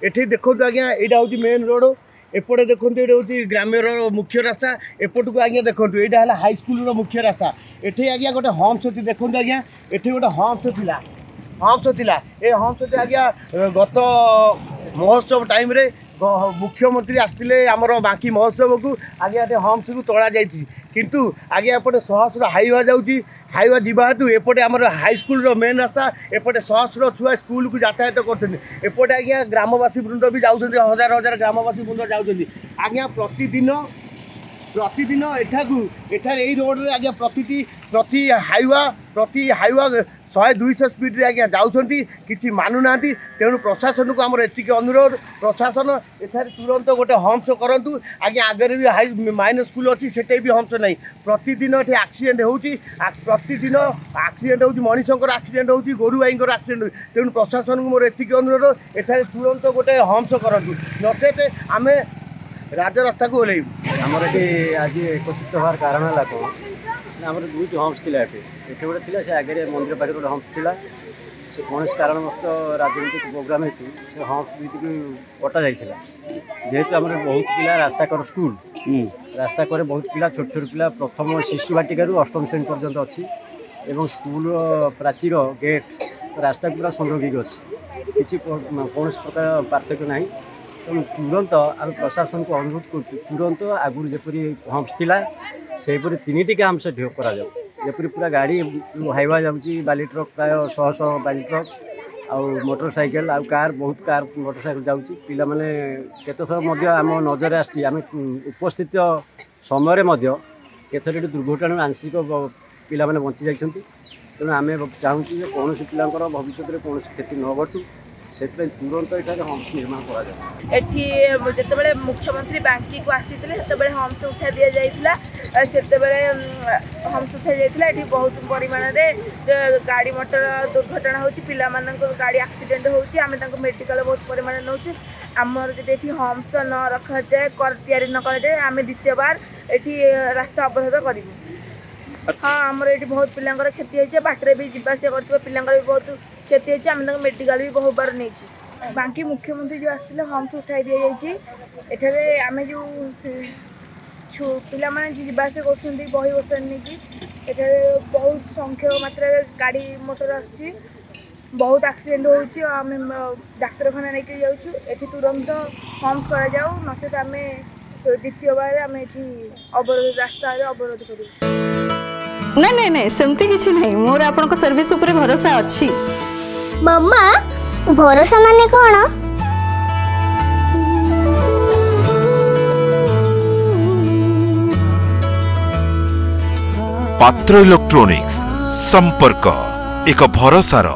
एठी देखो आज्ञा यहाँ हूँ मेन रोड एपटे देखो ये हूँ ग्राम्यर मुख्य रास्ता एपट को आज्ञा देखो यहाँ है हाईस्कल मुख्य रास्ता एठी आज्ञा गोटे हम्स अच्छी देखो आज्ञा एठी गोटे हम्स थिला ए हम्स आज्ञा गत महोत्सव टाइम रे मुख्यमंत्री आसते आमर बांकी महोत्सव को आज्ञा हम्स को तोड़ा जाइए किंतु आज्ञा एपटे सहस्र हाईवा जाऊँगी हाईवा जावा हेतु एपटे आमर हाईस्कल मेन रास्ता एपटे सहस्र छुआ स्कूल को यातायात करपटे आज्ञा ग्रामवासी वृंद भी जाऊँच हजार हजार ग्रामवासी वृंद जाऊँच आज्ञा प्रतिदिन एठार यही रोड रे आज्ञा प्रति हाईवा 100-200 स्पीड रे आज्ञा जाउछंती किछि मानुना तेणु प्रशासन को आमर एतिक अनुरोध प्रशासन एठार तुरंत गोटे हम्स करंतु आज्ञा आगे भी हाई माइनस स्कूल अच्छी सेटे भी हम्स नहीं प्रतिदिन ये आक्सीडेंट होउची प्रतिदिन आक्सीडेंट होउची मनीषंकर आक्सीडेंट होउची गोरु गाईंकर आक्सीडेंट तेणु प्रशासन को मोर एतिक अनुरोध एठार तुरंत गोटे हम्स करंतु नचेत आमे राजरास्ता को ओह्लैबू आमर ये आज एकत्रित होवार कारण है कौन आमर दुईट हम्स थी ये गोटे थी से आगे मंदिर पाखे गोटे हम्स थी से कौन कारणवश राजनीतिक प्रोग्राम हेतु से हम्स दुईटी कटा जाता जेहेतु आम बहुत पिला रास्ता कर स्कूल रास्ता कर बहुत पिला छोट छोट पिला प्रथम शिशु बाटिकार अष्टम श्रेणी पर्यंत अच्छी एवं स्कूल प्राचीर गेट रास्ता पूरा संरक्षित अच्छी किसी कौन प्रकार पार्थक्य ना तेणु तुरंत आम प्रशासन को अनुरोध कर तुरंत आगुरी जपरी हम्स थिला सेपरी 3टी हम्स करा जपरी पूरा गाड़ी हाईवा जाऊँगी बाली ट्रक प्राय 100 बाली ट्रक आउ मोटरसाइकेल आउ कार बहुत कार मोटरसाइकेल जाऊँगी पिला माने केते थर आम नजर आसी आम उपस्थित समय केतोटी दुर्घटना आंशिक पिला माने बंची जाइछंती तेणु आम चाहूँ कौन पिलांकर भविष्य में कौन क्षति न घटू से तुरंत ये हम्स निर्माण करते मुख्यमंत्री बांकी को आसी हम्स उठा दि जाता हम्स उठा जाता बहुत परिमाण में गाड़ी मोटर दुर्घटना होची पिला मानक गाड़ी एक्सीडेंट होची आमे तांको मेडिकल बहुत परिमाण नौचु आमर जदि हम्स न रखा जाए तैयारी न कर जाए आम द्वितीय बार ये रास्ता अवरोध करूँ। हाँ आमर ये बहुत पिलांकर क्षति होती बाटर भी जावासिया कर पिलांकर भी बहुत क्षति होती आम मेडिकल भी बहुत बार नहीं बांकी मुख्यमंत्री जो आसते हम्स उठाई दि जाए आम जो पिला माने जावासिया कर बही बस्तान नहीं बहुत संख्यक मात्रा गाड़ी मोटर आसी बहुत एक्सीडेंट होची आम डाक्तरखाना लेके जाऊँ ये तुरंत हम्स कर नचेत आम द्वितीय बार आम ये अवरोध रास्ता अवरोध करूँ। नहीं नहीं नहीं सेमती किछि नहीं मोर आपन सर्विस ऊपर भरोसा अच्छी। मम्मा भरोसा माने कौन? पात्र इलेक्ट्रॉनिक्स संपर्क एक भरोसार